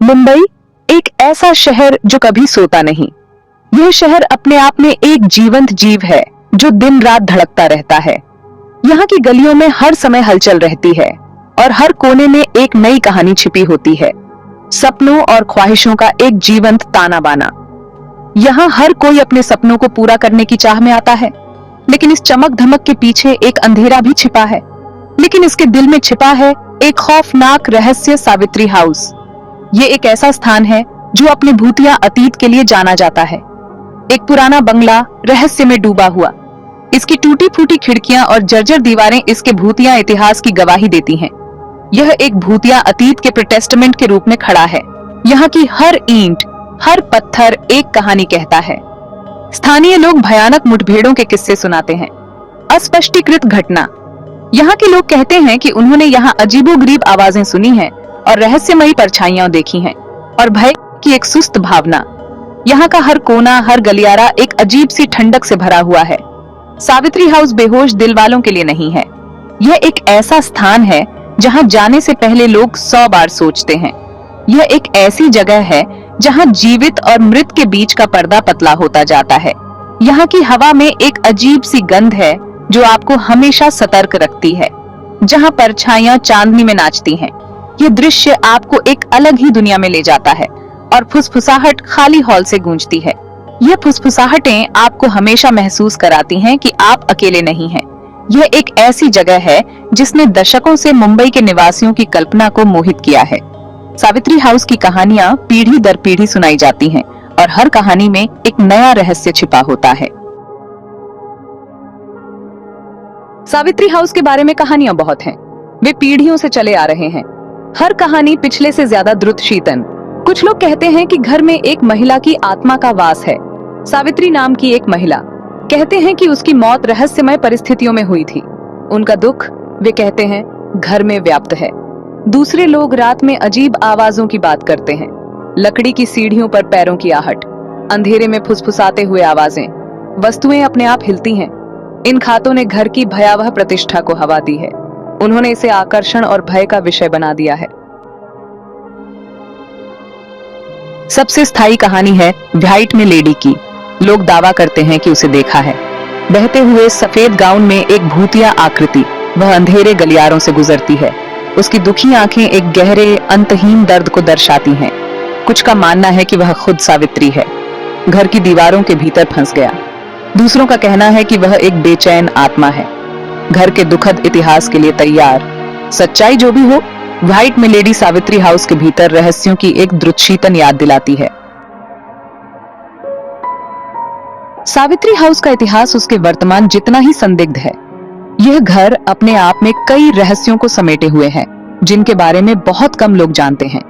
मुंबई एक ऐसा शहर जो कभी सोता नहीं। यह शहर अपने आप में एक जीवंत जीव है जो दिन रात धड़कता रहता है। यहाँ की गलियों में हर समय हलचल रहती है और हर कोने में एक नई कहानी छिपी होती है, सपनों और ख्वाहिशों का एक जीवंत ताना बाना। यहाँ हर कोई अपने सपनों को पूरा करने की चाह में आता है, लेकिन इस चमक धमक के पीछे एक अंधेरा भी छिपा है। लेकिन इसके दिल में छिपा है एक खौफनाक रहस्य, सावित्री हाउस। ये एक ऐसा स्थान है जो अपने भूतिया अतीत के लिए जाना जाता है। एक पुराना बंगला रहस्य में डूबा हुआ, इसकी टूटी फूटी खिड़कियां और जर्जर दीवारें इसके भूतिया इतिहास की गवाही देती हैं। यह एक भूतिया अतीत के प्रोटेस्टमेंट के रूप में खड़ा है। यहाँ की हर ईंट, हर पत्थर एक कहानी कहता है। स्थानीय लोग भयानक मुठभेड़ों के किस्से सुनाते हैं, अस्पष्टीकृत घटना। यहाँ के लोग कहते हैं कि उन्होंने यहाँ अजीबोगरीब आवाजें सुनी हैं और रहस्यमयी परछाइयां देखी हैं और भय की एक सुस्त भावना। यहाँ का हर कोना, हर गलियारा एक अजीब सी ठंडक से भरा हुआ है। सावित्री हाउस बेहोश दिल वालों के लिए नहीं है। यह एक ऐसा स्थान है जहाँ जाने से पहले लोग 100 बार सोचते हैं। यह एक ऐसी जगह है जहाँ जीवित और मृत के बीच का पर्दा पतला होता जाता है। यहाँ की हवा में एक अजीब सी गंध है जो आपको हमेशा सतर्क रखती है, जहाँ परछाइयां चांदनी में नाचती हैं। ये दृश्य आपको एक अलग ही दुनिया में ले जाता है और फुसफुसाहट खाली हॉल से गूंजती है। ये फुसफुसाहटें आपको हमेशा महसूस कराती हैं कि आप अकेले नहीं हैं। यह एक ऐसी जगह है जिसने दशकों से मुंबई के निवासियों की कल्पना को मोहित किया है। सावित्री हाउस की कहानियां पीढ़ी दर पीढ़ी सुनाई जाती हैं और हर कहानी में एक नया रहस्य छिपा होता है। सावित्री हाउस के बारे में कहानियां बहुत हैं। वे पीढ़ियों से चले आ रहे हैं, हर कहानी पिछले से ज्यादा द्रुत शीतन। कुछ लोग कहते हैं कि घर में एक महिला की आत्मा का वास है, सावित्री नाम की एक महिला। कहते हैं कि उसकी मौत रहस्यमय परिस्थितियों में हुई थी। उनका दुख, वे कहते हैं, घर में व्याप्त है। दूसरे लोग रात में अजीब आवाजों की बात करते हैं, लकड़ी की सीढ़ियों पर पैरों की आहट, अंधेरे में फुसफुसाते हुए आवाजें, वस्तुएं अपने आप हिलती हैं। इन खातों ने घर की भयावह प्रतिष्ठा को हवा दी है। उन्होंने इसे आकर्षण और भय का विषय बना दिया है। सबसे स्थायी कहानी है व्हाइट में लेडी की। लोग दावा करते हैं कि उसे देखा है। बहते हुए सफेद गाउन में एक भूतिया आकृति, वह अंधेरे गलियारों से गुजरती है। उसकी दुखी आंखें एक गहरे अंतहीन दर्द को दर्शाती हैं। कुछ का मानना है कि वह खुद सावित्री है, घर की दीवारों के भीतर फंस गया। दूसरों का कहना है कि वह एक बेचैन आत्मा है, घर के दुखद इतिहास के लिए तैयार। सच्चाई जो भी हो, व्हाइट में लेडी सावित्री हाउस के भीतर रहस्यों की एक द्रुतशीतन याद दिलाती है। सावित्री हाउस का इतिहास उसके वर्तमान जितना ही संदिग्ध है। यह घर अपने आप में कई रहस्यों को समेटे हुए है, जिनके बारे में बहुत कम लोग जानते हैं।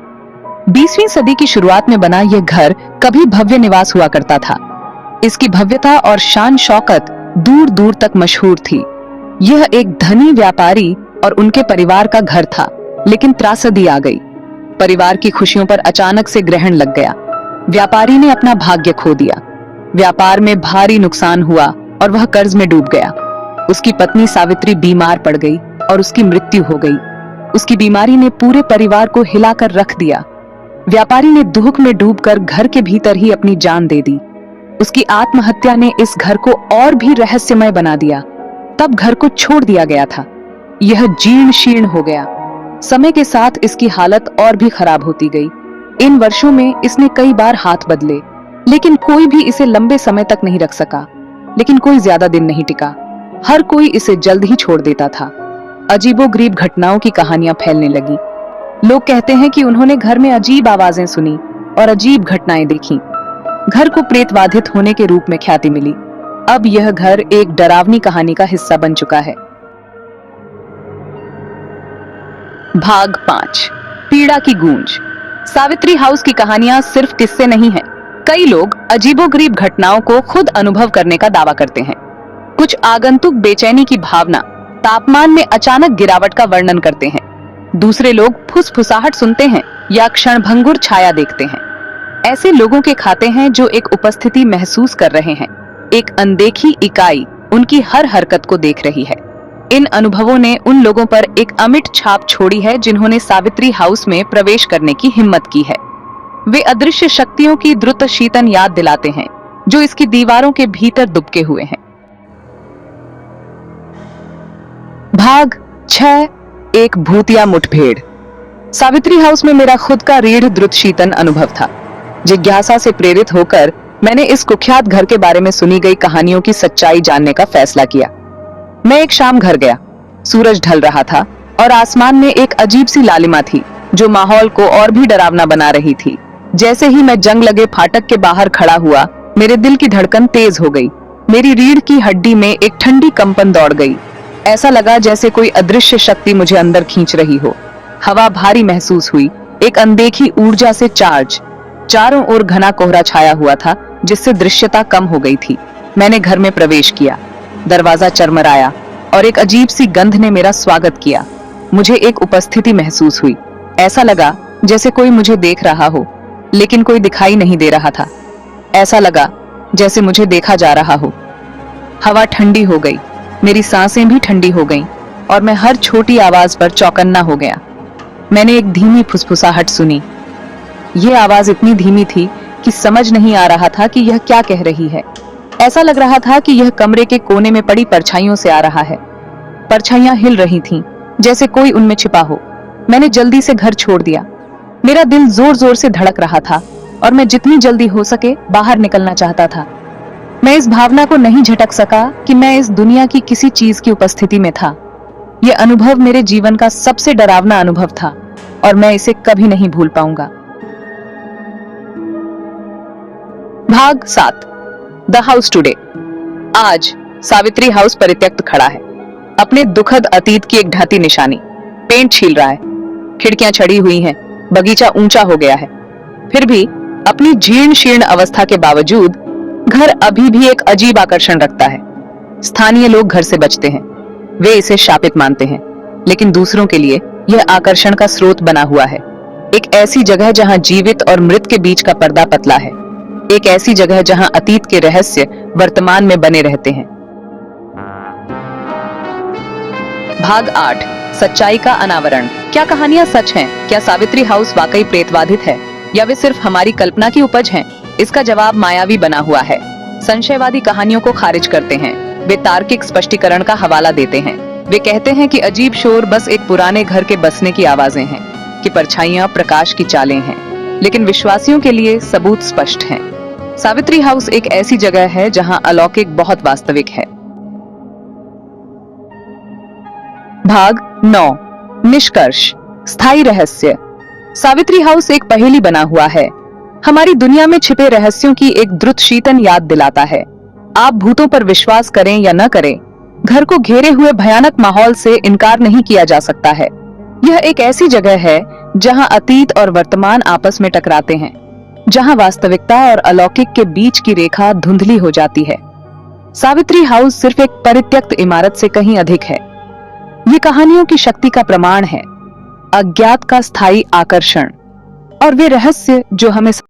20वीं सदी की शुरुआत में बना यह घर कभी भव्य निवास हुआ करता था। इसकी भव्यता और शान शौकत दूर दूर तक मशहूर थी। यह एक धनी व्यापारी और उनके परिवार का घर था, लेकिन त्रासदी आ गई। परिवार की खुशियों पर अचानक से ग्रहण लग गया। व्यापारी ने अपना भाग्य खो दिया। व्यापार में भारी नुकसान हुआ और वह कर्ज में डूब गया। उसकी पत्नी सावित्री बीमार पड़ गई और उसकी मृत्यु हो गई। उसकी बीमारी ने पूरे परिवार को हिलाकर रख दिया। व्यापारी ने दुख में डूबकर घर के भीतर ही अपनी जान दे दी। उसकी आत्महत्या ने इस घर को और भी रहस्यमय बना दिया। तब घर को छोड़ दिया गया था। यह जीर्ण शीर्ण हो गया। समय के साथ इसकी हालत और भी खराब होती गई। इन वर्षों में इसने कई बार हाथ बदले, लेकिन कोई भी इसे लंबे समय तक नहीं रख सका। लेकिन कोई ज्यादा दिन नहीं टिका। हर कोई इसे जल्द ही छोड़ देता था। अजीबोगरीब घटनाओं की कहानियां फैलने लगी। लोग कहते हैं कि उन्होंने घर में अजीब आवाजें सुनी और अजीब घटनाएं देखी। घर को प्रेतबाधित होने के रूप में ख्याति मिली। अब यह घर एक डरावनी कहानी का हिस्सा बन चुका है। भाग 5, पीड़ा की गूंज। सावित्री हाउस की कहानियां सिर्फ किस्से नहीं हैं। कई लोग अजीबोगरीब घटनाओं को खुद अनुभव करने का दावा करते हैं। कुछ आगंतुक बेचैनी की भावना, तापमान में अचानक गिरावट का वर्णन करते हैं। दूसरे लोग फुसफुसाहट सुनते हैं या क्षणभंगुर छाया देखते हैं। ऐसे लोगों के खाते हैं जो एक उपस्थिति महसूस कर रहे हैं, एक अनदेखी इकाई उनकी हर हरकत को देख रही है। इन अनुभवों ने उन लोगों पर एक अमिट छाप छोड़ी है जिन्होंने सावित्री हाउस में प्रवेश करने की हिम्मत की है। वे अदृश्य शक्तियों की द्रुत शीतन याद दिलाते हैं जो इसकी दीवारों के भीतर दुबके हुए हैं। भाग 6, एक भूतिया मुठभेड़। सावित्री हाउस में मेरा खुद का रीढ़ द्रुत शीतन अनुभव था। जिज्ञासा से प्रेरित होकर मैंने इस कुख्यात घर के बारे में सुनी गई कहानियों की सच्चाई जानने का फैसला किया। मैं एक शाम घर गया। सूरज ढल रहा था और आसमान में एक अजीब सी लालिमा थी जो माहौल को और भी डरावना बना रही थी। जैसे ही मैं जंग लगे फाटक के बाहर खड़ा हुआ, मेरे दिल की धड़कन तेज हो गई। मेरी रीढ़ की हड्डी में एक ठंडी कंपन दौड़ गई। ऐसा लगा जैसे कोई अदृश्य शक्ति मुझे अंदर खींच रही हो। हवा भारी महसूस हुई, एक अनदेखी ऊर्जा से चार्ज। चारों ओर घना कोहरा छाया हुआ था जिससे दृश्यता कम हो गई थी। मैंने घर में प्रवेश किया। दरवाजा चरमराया और एक अजीब सी गंध ने मेरा स्वागत किया। मुझे एक उपस्थिति महसूस हुई। ऐसा लगा जैसे कोई मुझे देख रहा हो, लेकिन कोई दिखाई नहीं दे रहा था। ऐसा लगा जैसे मुझे देखा जा रहा हो। हवा ठंडी हो गई, मेरी सांसें भी ठंडी हो गईं और मैं हर छोटी आवाज पर चौकन्ना हो गया। मैंने एक धीमी फुसफुसाहट सुनी। यह आवाज इतनी धीमी थी कि समझ नहीं आ रहा था कि यह क्या कह रही है। ऐसा लग रहा था कि यह कमरे के कोने में पड़ी परछाइयों से आ रहा है। परछाइयां हिल रही थीं, जैसे कोई उनमें छिपा हो। मैंने जल्दी से घर छोड़ दिया। मेरा दिल जोर जोर से धड़क रहा था और मैं जितनी जल्दी हो सके बाहर निकलना चाहता था। मैं इस भावना को नहीं झटक सका कि मैं इस दुनिया की किसी चीज की उपस्थिति में था। यह अनुभव मेरे जीवन का सबसे डरावना अनुभव था और मैं इसे कभी नहीं भूल पाऊंगा। भाग 7, द हाउस टुडे। आज सावित्री हाउस परित्यक्त खड़ा है, अपने दुखद अतीत की एक ढाती निशानी। पेंट छील रहा है, खिड़कियां छड़ी हुई हैं, बगीचा ऊंचा हो गया है। फिर भी अपनी जीर्ण शीर्ण अवस्था के बावजूद घर अभी भी एक अजीब आकर्षण रखता है। स्थानीय लोग घर से बचते हैं, वे इसे शापित मानते हैं, लेकिन दूसरों के लिए यह आकर्षण का स्रोत बना हुआ है। एक ऐसी जगह जहां जीवित और मृत के बीच का पर्दा पतला है, एक ऐसी जगह जहां अतीत के रहस्य वर्तमान में बने रहते हैं। भाग 8, सच्चाई का अनावरण। क्या कहानियां सच हैं? क्या सावित्री हाउस वाकई प्रेतबाधित है या वे सिर्फ हमारी कल्पना की उपज हैं? इसका जवाब मायावी बना हुआ है। संशयवादी कहानियों को खारिज करते हैं, वे तार्किक स्पष्टीकरण का हवाला देते हैं। वे कहते हैं कि अजीब शोर बस एक पुराने घर के बसने की आवाजें हैं, कि परछाइयां प्रकाश की चालें हैं। लेकिन विश्वासियों के लिए सबूत स्पष्ट हैं। सावित्री हाउस एक ऐसी जगह है जहां अलौकिक बहुत वास्तविक है। भाग 9, निष्कर्ष, स्थायी रहस्य। सावित्री हाउस एक पहेली बना हुआ है, हमारी दुनिया में छिपे रहस्यों की एक द्रुत शीतन याद दिलाता है। आप भूतों पर विश्वास करें या न करें, घर को घेरे हुए भयानक माहौल से इनकार नहीं किया जा सकता है। यह एक ऐसी जगह है जहां अतीत और वर्तमान आपस में टकराते हैं, जहां वास्तविकता और अलौकिक के बीच की रेखा धुंधली हो जाती है। सावित्री हाउस सिर्फ एक परित्यक्त इमारत से कहीं अधिक है। ये कहानियों की शक्ति का प्रमाण है, अज्ञात का स्थायी आकर्षण और वे रहस्य जो हमें